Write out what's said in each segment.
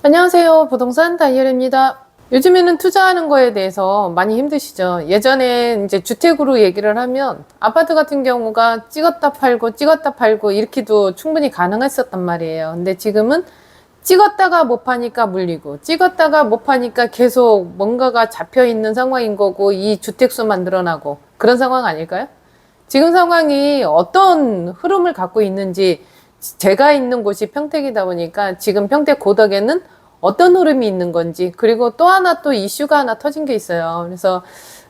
안녕하세요. 부동산 다이얼입니다. 요즘에는 투자하는 거에 대해서 많이 힘드시죠? 예전에 이제 주택으로 얘기를 하면 아파트 같은 경우가 찍었다 팔고 이렇게도 충분히 가능했었단 말이에요. 근데 지금은 찍었다가 못 파니까 물리고 찍었다가 못 파니까 계속 뭔가가 잡혀 있는 상황인 거고 이 주택수만 늘어나고 그런 상황 아닐까요? 지금 상황이 어떤 흐름을 갖고 있는지 제가 있는 곳이 평택이다 보니까 지금 평택 고덕에는 어떤 흐름이 있는 건지 그리고 또 하나 또 이슈가 하나 터진 게 있어요. 그래서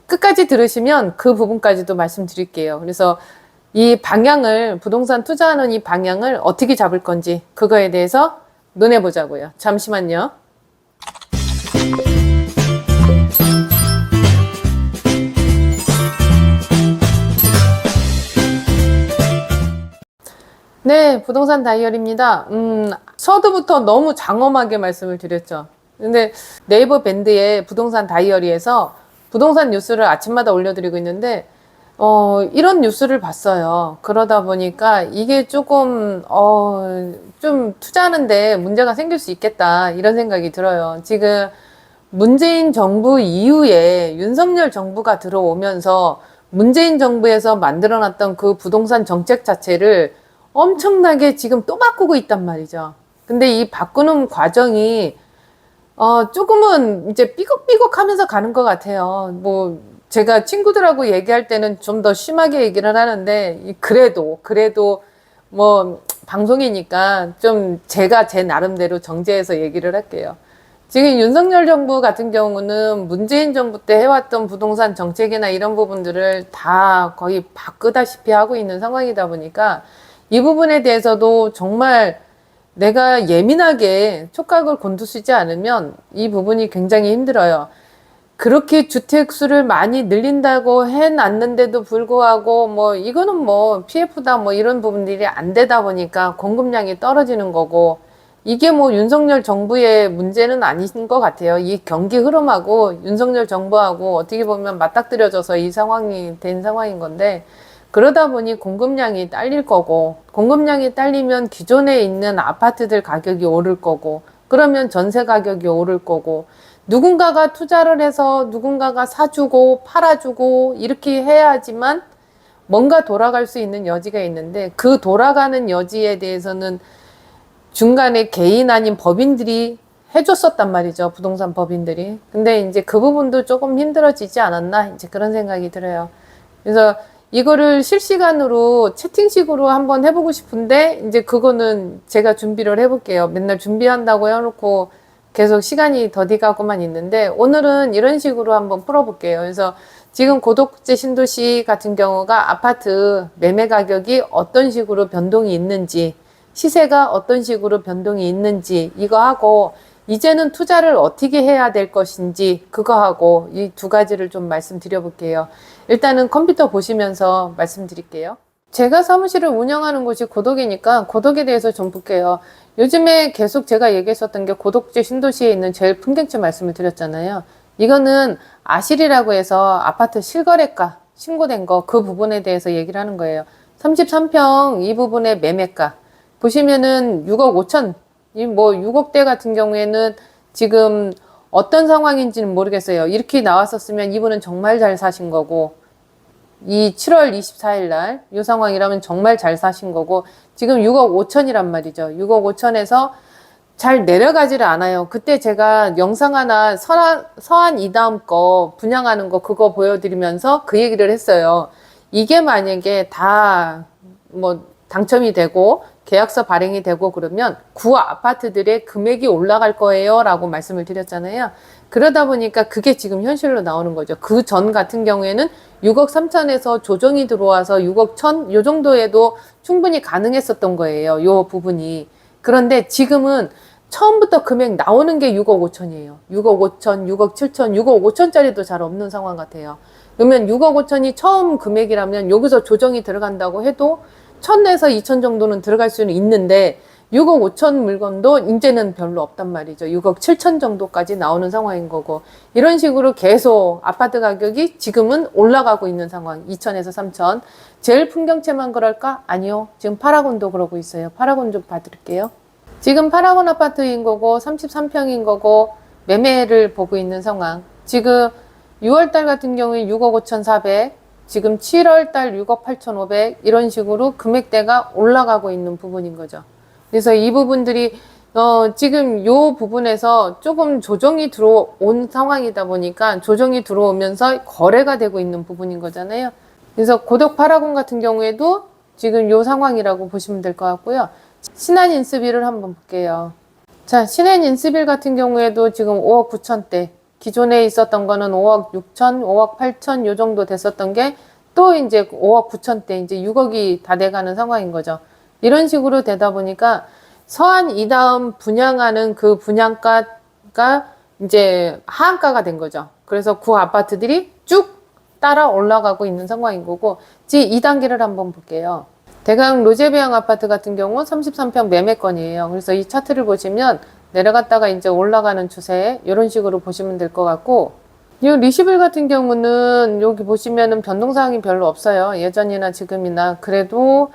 끝까지 들으시면 그 부분까지도 말씀드릴게요. 그래서 이 방향을 부동산 투자하는 이 방향을 어떻게 잡을 건지 그거에 대해서 논해 보자고요. 잠시만요. 네, 부동산 다이얼입니다. 서두부터 너무 장엄하게 말씀을 드렸죠. 근데 네이버 밴드에 부동산 다이어리에서 부동산 뉴스를 아침마다 올려드리고 있는데, 이런 뉴스를 봤어요. 그러다 보니까 이게 조금, 좀 투자하는데 문제가 생길 수 있겠다, 이런 생각이 들어요. 지금 문재인 정부 이후에 윤석열 정부가 들어오면서 문재인 정부에서 만들어놨던 그 부동산 정책 자체를 엄청나게 지금 또 바꾸고 있단 말이죠. 근데 이 바꾸는 과정이 조금은 이제 삐걱삐걱 하면서 가는 것 같아요. 뭐 제가 친구들하고 얘기할 때는 좀 더 심하게 얘기를 하는데 그래도 뭐 방송이니까 좀 제가 제 나름대로 정제해서 얘기를 할게요. 지금 윤석열 정부 같은 경우는 문재인 정부 때 해왔던 부동산 정책이나 이런 부분들을 다 거의 바꾸다시피 하고 있는 상황이다 보니까 이 부분에 대해서도 정말 내가 예민하게 촉각을 곤두쓰지 않으면 이 부분이 굉장히 힘들어요. 그렇게 주택 수를 많이 늘린다고 해놨는데도 불구하고 뭐 이거는 뭐 PF다 뭐 이런 부분들이 안 되다 보니까 공급량이 떨어지는 거고 이게 뭐 윤석열 정부의 문제는 아닌 것 같아요. 이 경기 흐름하고 윤석열 정부하고 어떻게 보면 맞닥뜨려져서 이 상황이 된 상황인 건데 그러다 보니 공급량이 딸릴 거고 공급량이 딸리면 기존에 있는 아파트들 가격이 오를 거고 그러면 전세 가격이 오를 거고 누군가가 투자를 해서 누군가가 사주고 팔아주고 이렇게 해야지만 뭔가 돌아갈 수 있는 여지가 있는데 그 돌아가는 여지에 대해서는 중간에 개인 아닌 법인들이 해줬었단 말이죠. 부동산 법인들이. 근데 이제 그 부분도 조금 힘들어지지 않았나 이제 그런 생각이 들어요. 그래서 이거를 실시간으로 채팅식으로 한번 해보고 싶은데 이제 그거는 제가 준비를 해볼게요. 맨날 준비한다고 해놓고 계속 시간이 더디 가고만 있는데 오늘은 이런 식으로 한번 풀어볼게요. 그래서 지금 고덕제 신도시 같은 경우가 아파트 매매 가격이 어떤 식으로 변동이 있는지 시세가 어떤 식으로 변동이 있는지 이거 하고 이제는 투자를 어떻게 해야 될 것인지 그거 하고 이 두 가지를 좀 말씀드려 볼게요. 일단은 컴퓨터 보시면서 말씀드릴게요. 제가 사무실을 운영하는 곳이 고덕이니까 고덕에 대해서 좀 볼게요. 요즘에 계속 제가 얘기했었던 게 고덕지 신도시에 있는 제일 풍경지 말씀을 드렸잖아요. 이거는 아실이라고 해서 아파트 실거래가 신고된 거 그 부분에 대해서 얘기를 하는 거예요. 33평 이 부분의 매매가 보시면은 6억 5천 이 뭐 6억대 같은 경우에는 지금 어떤 상황인지는 모르겠어요. 이렇게 나왔었으면 이분은 정말 잘 사신 거고 이 7월 24일 날 이 상황이라면 정말 잘 사신 거고 지금 6억 5천이란 말이죠. 6억 5천에서 잘 내려가지를 않아요. 그때 제가 영상 하나 서한 이다음 거 분양하는 거 그거 보여드리면서 그 얘기를 했어요. 이게 만약에 다 뭐 당첨이 되고 계약서 발행이 되고 그러면 구 아파트들의 금액이 올라갈 거예요 라고 말씀을 드렸잖아요. 그러다 보니까 그게 지금 현실로 나오는 거죠. 그 전 같은 경우에는 6억 3천에서 조정이 들어와서 6억 1천 요 정도에도 충분히 가능했었던 거예요. 요 부분이. 그런데 지금은 처음부터 금액 나오는 게 6억 5천이에요. 6억 5천, 6억 7천, 6억 5천짜리도 잘 없는 상황 같아요. 그러면 6억 5천이 처음 금액이라면 여기서 조정이 들어간다고 해도 1000에서 2000 정도는 들어갈 수는 있는데 6억 5천 물건도 이제는 별로 없단 말이죠. 6억 7천 정도까지 나오는 상황인 거고 이런 식으로 계속 아파트 가격이 지금은 올라가고 있는 상황 2000에서 3000 제일 풍경채만 그럴까? 아니요. 지금 파라곤도 그러고 있어요. 파라곤 좀 봐드릴게요. 지금 파라곤 아파트인 거고 33평인 거고 매매를 보고 있는 상황. 지금 6월달 같은 경우에 6억 5,400, 지금 7월달 6억 8,500 이런 식으로 금액대가 올라가고 있는 부분인 거죠. 그래서 이 부분들이 지금 요 부분에서 조금 조정이 들어온 상황이다 보니까 조정이 들어오면서 거래가 되고 있는 부분인 거잖아요. 그래서 고덕 파라곤 같은 경우에도 지금 요 상황이라고 보시면 될 것 같고요. 신한 인스빌을 한번 볼게요. 자, 신한 인스빌 같은 경우에도 지금 5억 9천대. 기존에 있었던 거는 5억 6천, 5억 8천 요 정도 됐었던 게 또 이제 5억 9천대, 이제 6억이 다 돼가는 상황인 거죠. 이런 식으로 되다 보니까 서한 이다음 분양하는 그 분양가가 이제 하한가가 된 거죠. 그래서 그 아파트들이 쭉 따라 올라가고 있는 상황인 거고, 지 2단계를 한번 볼게요. 대강 로제비앙 아파트 같은 경우 33평 매매건이에요. 그래서 이 차트를 보시면 내려갔다가 이제 올라가는 추세, 이런 식으로 보시면 될 것 같고, 이 리시빌 같은 경우는 여기 보시면은 변동사항이 별로 없어요. 예전이나 지금이나. 그래도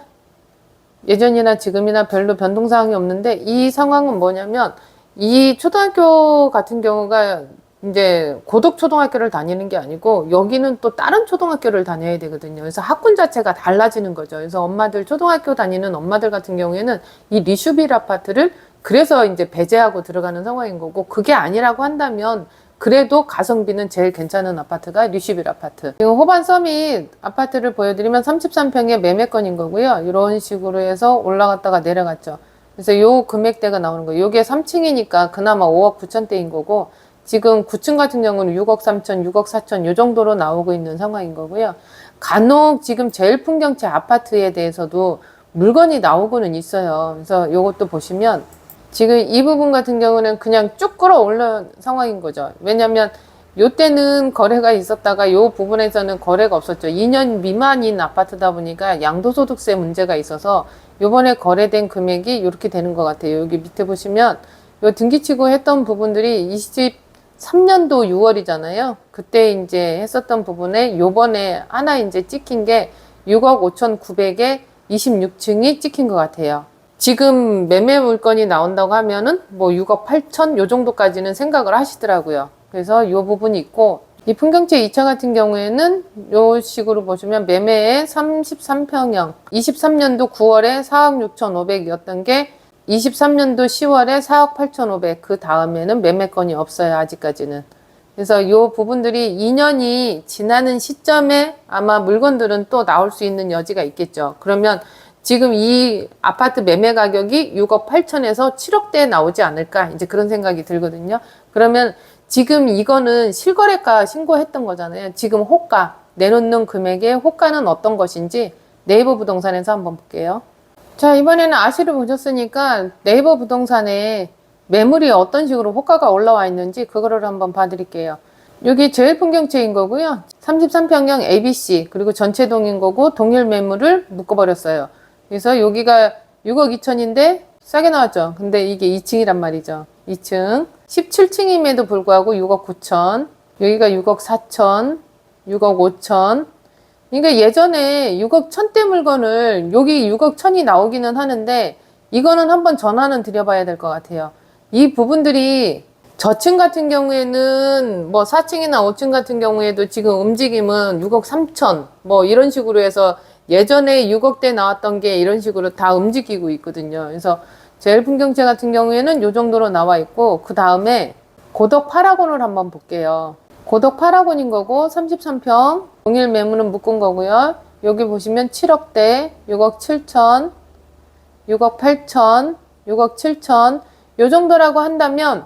예전이나 지금이나 별로 변동사항이 없는데, 이 상황은 뭐냐면 이 초등학교 같은 경우가 이제 고덕 초등학교를 다니는 게 아니고 여기는 또 다른 초등학교를 다녀야 되거든요. 그래서 학군 자체가 달라지는 거죠. 그래서 엄마들 초등학교 다니는 엄마들 같은 경우에는 이 리슈빌 아파트를 그래서 이제 배제하고 들어가는 상황인 거고, 그게 아니라고 한다면 그래도 가성비는 제일 괜찮은 아파트가 리슈빌 아파트. 지금 호반 서밋 아파트를 보여드리면 33평의 매매건인 거고요. 이런 식으로 해서 올라갔다가 내려갔죠. 그래서 요 금액대가 나오는 거예요. 요게 3층이니까 그나마 5억 9천대인 거고, 지금 9층 같은 경우는 6억 3천, 6억 4천 요 정도로 나오고 있는 상황인 거고요. 간혹 지금 제일 풍경채 아파트에 대해서도 물건이 나오고는 있어요. 그래서 요것도 보시면 지금 이 부분 같은 경우는 그냥 쭉 끌어올른 상황인 거죠. 왜냐면 요때는 거래가 있었다가 요 부분에서는 거래가 없었죠. 2년 미만인 아파트다 보니까 양도소득세 문제가 있어서 요번에 거래된 금액이 이렇게 되는 것 같아요. 여기 밑에 보시면 요 등기치고 했던 부분들이 23년도 6월이잖아요. 그때 이제 했었던 부분에 요번에 하나 이제 찍힌 게 6억 5,900에 26층이 찍힌 것 같아요. 지금 매매 물건이 나온다고 하면은 뭐 6억 8천 요 정도까지는 생각을 하시더라고요. 그래서 요 부분이 있고, 이 풍경채 2차 같은 경우에는 요 식으로 보시면 매매에 33평형 23년도 9월에 4억 6,500이었던 게 23년도 10월에 4억 8,500, 그 다음에는 매매건이 없어요, 아직까지는. 그래서 요 부분들이 2년이 지나는 시점에 아마 물건들은 또 나올 수 있는 여지가 있겠죠. 그러면 지금 이 아파트 매매 가격이 6억 8천에서 7억대에 나오지 않을까, 이제 그런 생각이 들거든요. 그러면 지금 이거는 실거래가 신고했던 거잖아요. 지금 호가, 내놓는 금액의 호가는 어떤 것인지 네이버 부동산에서 한번 볼게요. 자, 이번에는 아시를 보셨으니까 네이버 부동산에 매물이 어떤 식으로 호가가 올라와 있는지 그거를 한번 봐드릴게요. 여기 제일 풍경채인 거고요. 33평형 ABC, 그리고 전체동인 거고 동일 매물을 묶어버렸어요. 그래서 여기가 6억 2천인데 싸게 나왔죠. 근데 이게 2층이란 말이죠. 2층 17층임에도 불구하고 6억 9천, 여기가 6억 4천, 6억 5천. 그러니까 예전에 6억 1천대 물건을 여기 6억 1천이 나오기는 하는데, 이거는 한번 전화는 드려봐야 될 것 같아요. 이 부분들이 저층 같은 경우에는 뭐 4층이나 5층 같은 경우에도 지금 움직임은 6억 3천 뭐 이런 식으로 해서 예전에 6억대 나왔던 게 이런 식으로 다 움직이고 있거든요. 그래서 제일 풍경채 같은 경우에는 요 정도로 나와 있고, 그 다음에 고덕 파라곤을 한번 볼게요. 고덕 파라곤인 거고 33평 동일 매물은 묶은 거고요. 여기 보시면 7억대, 6억 7천, 6억 8천, 6억 7천 요 정도라고 한다면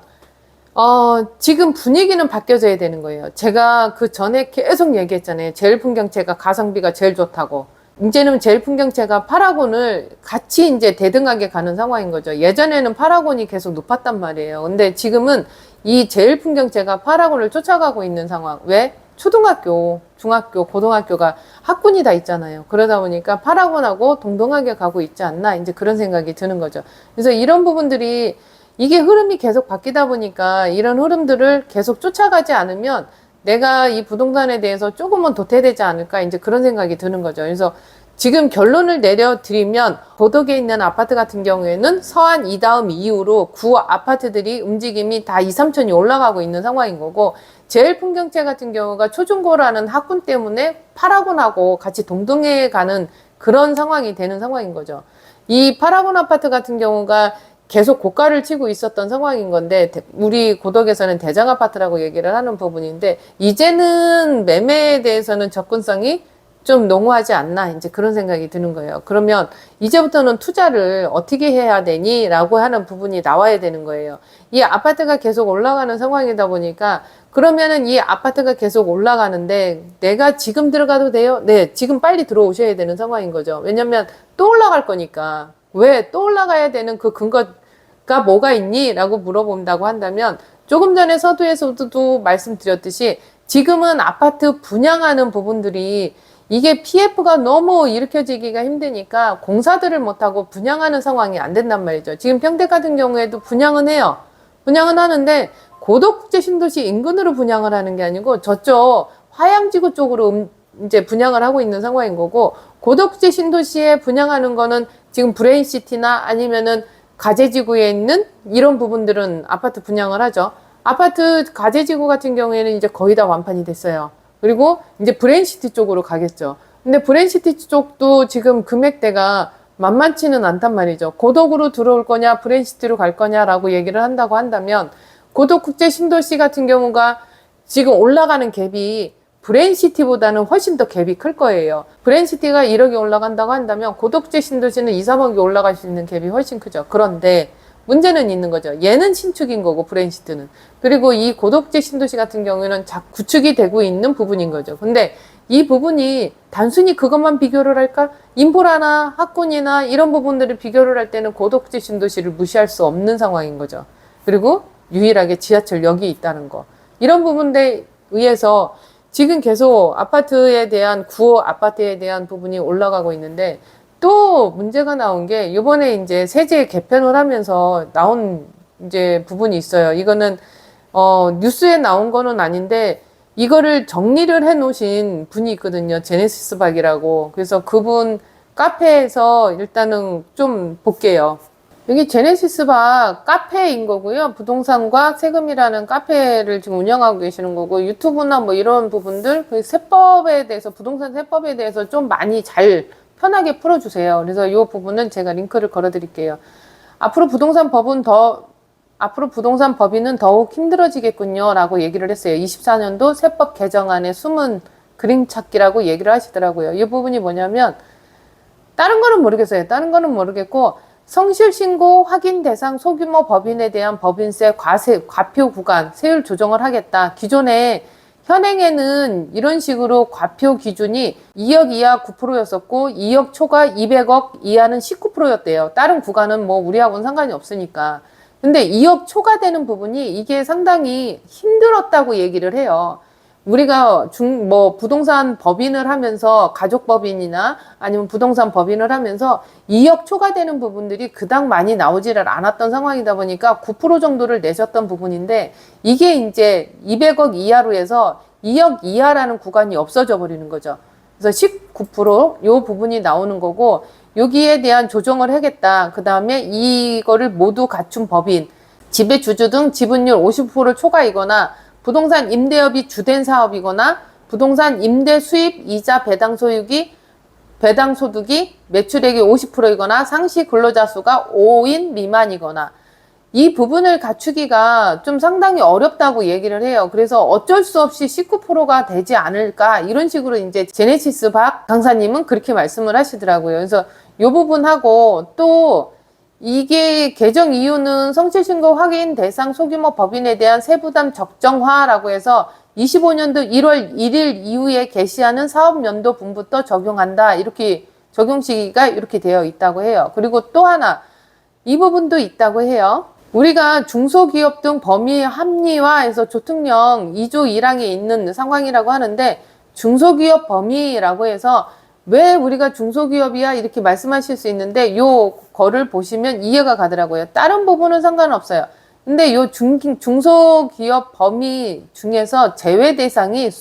지금 분위기는 바뀌어져야 되는 거예요. 제가 그 전에 계속 얘기했잖아요. 제일 풍경채가 가성비가 제일 좋다고. 이제는 제일 풍경채가 파라곤을 같이 이제 대등하게 가는 상황인 거죠. 예전에는 파라곤이 계속 높았단 말이에요. 근데 지금은 이 제일 풍경채가 파라곤을 쫓아가고 있는 상황. 왜? 초등학교, 중학교, 고등학교가 학군이 다 있잖아요. 그러다 보니까 파라곤하고 동등하게 가고 있지 않나, 이제 그런 생각이 드는 거죠. 그래서 이런 부분들이, 이게 흐름이 계속 바뀌다 보니까 이런 흐름들을 계속 쫓아가지 않으면 내가 이 부동산에 대해서 조금은 도태되지 않을까, 이제 그런 생각이 드는 거죠. 그래서 지금 결론을 내려드리면 고덕에 있는 아파트 같은 경우에는 서안 이다음 이후로 구 아파트들이 움직임이 다 2, 3천이 올라가고 있는 상황인 거고, 제일 풍경채 같은 경우가 초중고라는 학군 때문에 파라곤하고 같이 동등해 가는 그런 상황이 되는 상황인 거죠. 이 파라곤 아파트 같은 경우가 계속 고가를 치고 있었던 상황인 건데, 우리 고덕에서는 대장 아파트라고 얘기를 하는 부분인데, 이제는 매매에 대해서는 접근성이 좀 농후하지 않나, 이제 그런 생각이 드는 거예요. 그러면 이제부터는 투자를 어떻게 해야 되니? 라고 하는 부분이 나와야 되는 거예요. 이 아파트가 계속 올라가는 상황이다 보니까, 그러면은 이 아파트가 계속 올라가는데 내가 지금 들어가도 돼요? 네, 지금 빨리 들어오셔야 되는 상황인 거죠. 왜냐면 또 올라갈 거니까. 왜 또 올라가야 되는 그 근거가 뭐가 있니? 라고 물어본다고 한다면, 조금 전에 서두에서도 말씀드렸듯이 지금은 아파트 분양하는 부분들이 이게 PF가 너무 일으켜지기가 힘드니까 공사들을 못하고 분양하는 상황이 안 된단 말이죠. 지금 평택 같은 경우에도 분양은 해요. 분양은 하는데 고덕국제 신도시 인근으로 분양을 하는 게 아니고 저쪽 화양지구 쪽으로 이제 분양을 하고 있는 상황인 거고, 고덕국제 신도시에 분양하는 거는 지금 브레인시티나 아니면은 가재지구에 있는 이런 부분들은 아파트 분양을 하죠. 아파트 가재지구 같은 경우에는 이제 거의 다 완판이 됐어요. 그리고 이제 브레인시티 쪽으로 가겠죠. 근데 브레인시티 쪽도 지금 금액대가 만만치는 않단 말이죠. 고덕으로 들어올 거냐, 브레인시티로 갈 거냐라고 얘기를 한다고 한다면, 고덕국제 신도시 같은 경우가 지금 올라가는 갭이 브레인시티보다는 훨씬 더 갭이 클 거예요. 브레인시티가 1억이 올라간다고 한다면 고덕국제 신도시는 2, 3억이 올라갈 수 있는 갭이 훨씬 크죠. 그런데 문제는 있는 거죠. 얘는 신축인 거고 브레인시트는. 그리고 이 고덕지 신도시 같은 경우에는 구축이 되고 있는 부분인 거죠. 근데 이 부분이 단순히 그것만 비교를 할까? 인프라나 학군이나 이런 부분들을 비교를 할 때는 고덕지 신도시를 무시할 수 없는 상황인 거죠. 그리고 유일하게 지하철역이 있다는 거. 이런 부분에 의해서 지금 계속 아파트에 대한 구호 아파트에 대한 부분이 올라가고 있는데, 또 문제가 나온 게 이번에 이제 세제 개편을 하면서 나온 이제 부분이 있어요. 이거는 뉴스에 나온 거는 아닌데 이거를 정리를 해 놓으신 분이 있거든요. 제네시스 박이라고. 그래서 그분 카페에서 일단은 좀 볼게요. 여기 제네시스 박 카페인 거고요. 부동산과 세금이라는 카페를 지금 운영하고 계시는 거고, 유튜브나 뭐 이런 부분들, 그 세법에 대해서, 부동산 세법에 대해서 좀 많이 잘 편하게 풀어주세요. 그래서 이 부분은 제가 링크를 걸어 드릴게요. 앞으로 부동산 법인은 더욱 힘들어지겠군요. 라고 얘기를 했어요. 24년도 세법 개정안의 숨은 그림 찾기라고 얘기를 하시더라고요. 이 부분이 뭐냐면, 다른 거는 모르겠어요. 다른 거는 모르겠고, 성실신고 확인 대상 소규모 법인에 대한 법인세 과표 구간 세율 조정을 하겠다. 기존에 현행에는 이런 식으로 과표 기준이 2억 이하 9%였었고 2억 초과 200억 이하는 19%였대요. 다른 구간은 뭐 우리하고는 상관이 없으니까. 근데 2억 초과되는 부분이 이게 상당히 힘들었다고 얘기를 해요. 우리가 부동산 법인을 하면서 가족법인이나 아니면 부동산 법인을 하면서 2억 초과되는 부분들이 그닥 많이 나오지를 않았던 상황이다 보니까 9% 정도를 내셨던 부분인데, 이게 이제 200억 이하로 해서 2억 이하라는 구간이 없어져 버리는 거죠. 그래서 19%요 부분이 나오는 거고, 여기에 대한 조정을 하겠다. 그 다음에 이거를 모두 갖춘 법인, 지배 주주 등 지분율 50%를 초과이거나 부동산 임대업이 주된 사업이거나 부동산 임대 수입 이자 배당 소득이 매출액이 50%이거나 상시 근로자 수가 5인 미만이거나, 이 부분을 갖추기가 좀 상당히 어렵다고 얘기를 해요. 그래서 어쩔 수 없이 19%가 되지 않을까, 이런 식으로 이제 제네시스 박 강사님은 그렇게 말씀을 하시더라고요. 그래서 이 부분하고, 또 이게 개정 이유는 성실신고 확인 대상 소규모 법인에 대한 세부담 적정화라고 해서 25년도 1월 1일 이후에 개시하는 사업연도분부터 적용한다. 이렇게 적용 시기가 이렇게 되어 있다고 해요. 그리고 또 하나, 이 부분도 있다고 해요. 우리가 중소기업 등 범위 합리화해서 조특령 2조 1항에 있는 상황이라고 하는데, 중소기업 범위라고 해서 왜 우리가 중소기업이야 이렇게 말씀하실 수 있는데, 요 거를 보시면 이해가 가더라고요. 다른 부분은 상관없어요. 근데 요 중소기업 범위 중에서 제외 대상이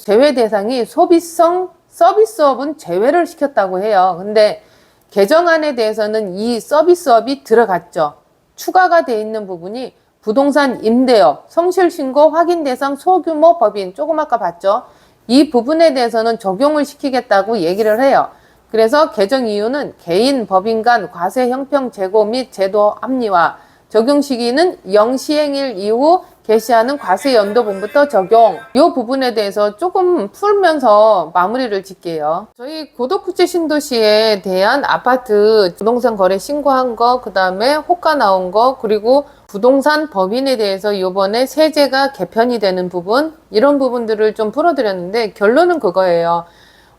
소비성 서비스업은 제외를 시켰다고 해요. 근데 개정안에 대해서는 이 서비스업이 들어갔죠. 추가가 돼 있는 부분이 부동산 임대업, 성실신고 확인 대상 소규모 법인, 조금 아까 봤죠? 이 부분에 대해서는 적용을 시키겠다고 얘기를 해요. 그래서 개정 이유는 개인, 법인 간 과세 형평 제고 및 제도 합리화, 적용 시기는 영시행일 이후 개시하는 과세연도분부터 적용. 이 부분에 대해서 조금 풀면서 마무리를 짓게요. 저희 고덕구치 신도시에 대한 아파트 부동산 거래 신고한 거, 그 다음에 호가 나온 거, 그리고 부동산 법인에 대해서 이번에 세제가 개편이 되는 부분, 이런 부분들을 좀 풀어드렸는데 결론은 그거예요.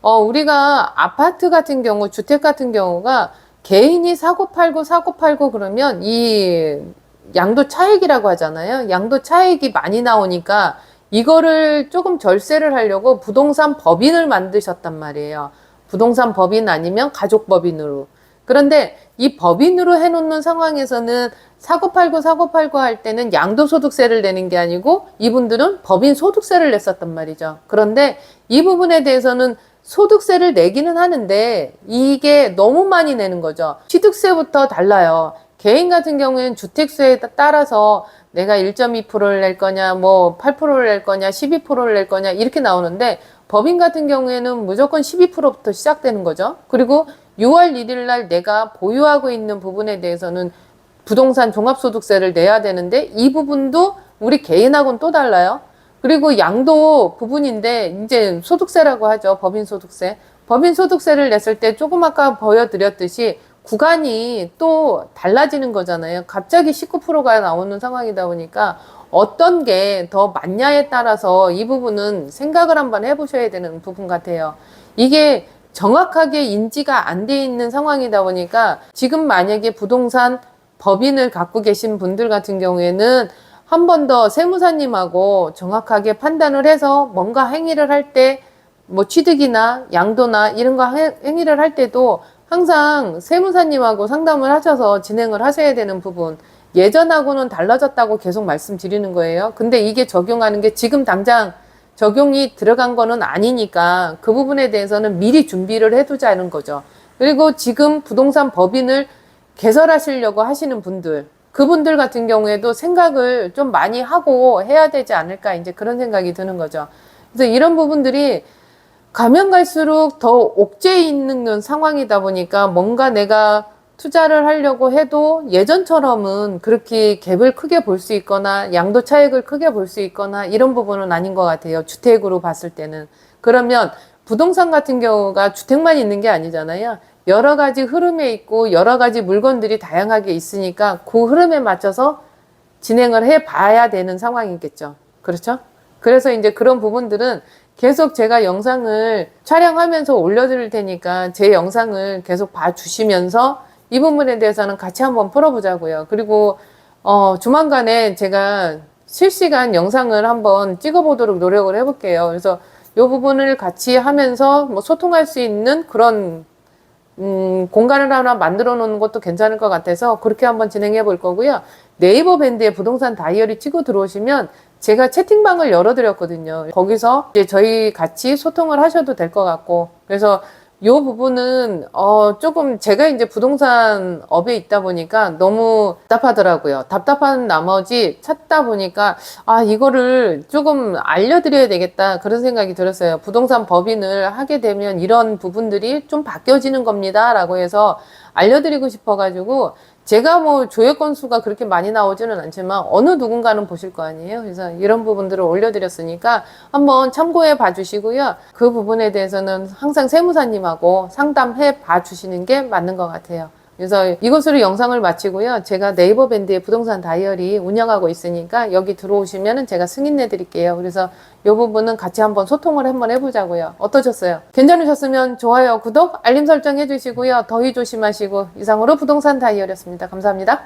우리가 아파트 같은 경우, 주택 같은 경우가 개인이 사고 팔고 그러면 이 양도 차익이라고 하잖아요. 양도 차익이 많이 나오니까 이거를 조금 절세를 하려고 부동산 법인을 만드셨단 말이에요. 부동산 법인 아니면 가족 법인으로. 그런데 이 법인으로 해놓는 상황에서는 사고 팔고 할 때는 양도소득세를 내는 게 아니고 이분들은 법인 소득세를 냈었단 말이죠. 그런데 이 부분에 대해서는 소득세를 내기는 하는데 이게 너무 많이 내는 거죠. 취득세부터 달라요. 개인 같은 경우에는 주택수에 따라서 내가 1.2%를 낼 거냐, 뭐 8%를 낼 거냐, 12%를 낼 거냐 이렇게 나오는데 법인 같은 경우에는 무조건 12%부터 시작되는 거죠. 그리고 6월 1일 날 내가 보유하고 있는 부분에 대해서는 부동산 종합소득세를 내야 되는데 이 부분도 우리 개인하고는 또 달라요. 그리고 양도 부분인데 이제 소득세라고 하죠. 법인 소득세. 법인 소득세를 냈을 때 조금 아까 보여드렸듯이 구간이 또 달라지는 거잖아요. 갑자기 19%가 나오는 상황이다 보니까 어떤 게 더 맞냐에 따라서 이 부분은 생각을 한번 해보셔야 되는 부분 같아요. 이게 정확하게 인지가 안 돼 있는 상황이다 보니까 지금 만약에 부동산 법인을 갖고 계신 분들 같은 경우에는 한 번 더 세무사님하고 정확하게 판단을 해서 뭔가 행위를 할 때 뭐 취득이나 양도나 이런 거 행위를 할 때도 항상 세무사님하고 상담을 하셔서 진행을 하셔야 되는 부분, 예전하고는 달라졌다고 계속 말씀드리는 거예요. 근데 이게 적용하는 게 지금 당장 적용이 들어간 거는 아니니까 그 부분에 대해서는 미리 준비를 해두자는 거죠. 그리고 지금 부동산 법인을 개설하시려고 하시는 분들, 그분들 같은 경우에도 생각을 좀 많이 하고 해야 되지 않을까, 이제 그런 생각이 드는 거죠. 그래서 이런 부분들이 가면 갈수록 더 옥죄에 있는 상황이다 보니까 뭔가 내가 투자를 하려고 해도 예전처럼은 그렇게 갭을 크게 볼 수 있거나 양도 차익을 크게 볼 수 있거나 이런 부분은 아닌 것 같아요. 주택으로 봤을 때는. 그러면 부동산 같은 경우가 주택만 있는 게 아니잖아요. 여러 가지 흐름에 있고 여러 가지 물건들이 다양하게 있으니까 그 흐름에 맞춰서 진행을 해 봐야 되는 상황이겠죠. 그렇죠? 그래서 이제 그런 부분들은 계속 제가 영상을 촬영하면서 올려드릴 테니까 제 영상을 계속 봐주시면서 이 부분에 대해서는 같이 한번 풀어보자고요. 그리고 조만간에 제가 실시간 영상을 한번 찍어보도록 노력을 해볼게요. 그래서 이 부분을 같이 하면서 뭐 소통할 수 있는 그런 공간을 하나 만들어 놓는 것도 괜찮을 것 같아서 그렇게 한번 진행해 볼 거고요. 네이버 밴드에 부동산 다이어리 치고 들어오시면 제가 채팅방을 열어드렸거든요. 거기서 이제 저희 같이 소통을 하셔도 될 것 같고, 그래서 요 부분은 조금 제가 이제 부동산 업에 있다 보니까 너무 답답하더라고요. 답답한 나머지 찾다 보니까 이거를 조금 알려드려야 되겠다 그런 생각이 들었어요. 부동산 법인을 하게 되면 이런 부분들이 좀 바뀌어지는 겁니다 라고 해서 알려드리고 싶어가지고, 제가 뭐 조회 건수가 그렇게 많이 나오지는 않지만 어느 누군가는 보실 거 아니에요. 그래서 이런 부분들을 올려드렸으니까 한번 참고해 봐주시고요. 그 부분에 대해서는 항상 세무사님하고 상담해 봐주시는 게 맞는 것 같아요. 그래서 이것으로 영상을 마치고요. 제가 네이버 밴드의 부동산 다이어리 운영하고 있으니까 여기 들어오시면은 제가 승인내 드릴게요. 그래서 이 부분은 같이 한번 소통을 한번 해보자고요. 어떠셨어요? 괜찮으셨으면 좋아요, 구독, 알림 설정 해주시고요. 더위 조심하시고, 이상으로 부동산 다이어리였습니다. 감사합니다.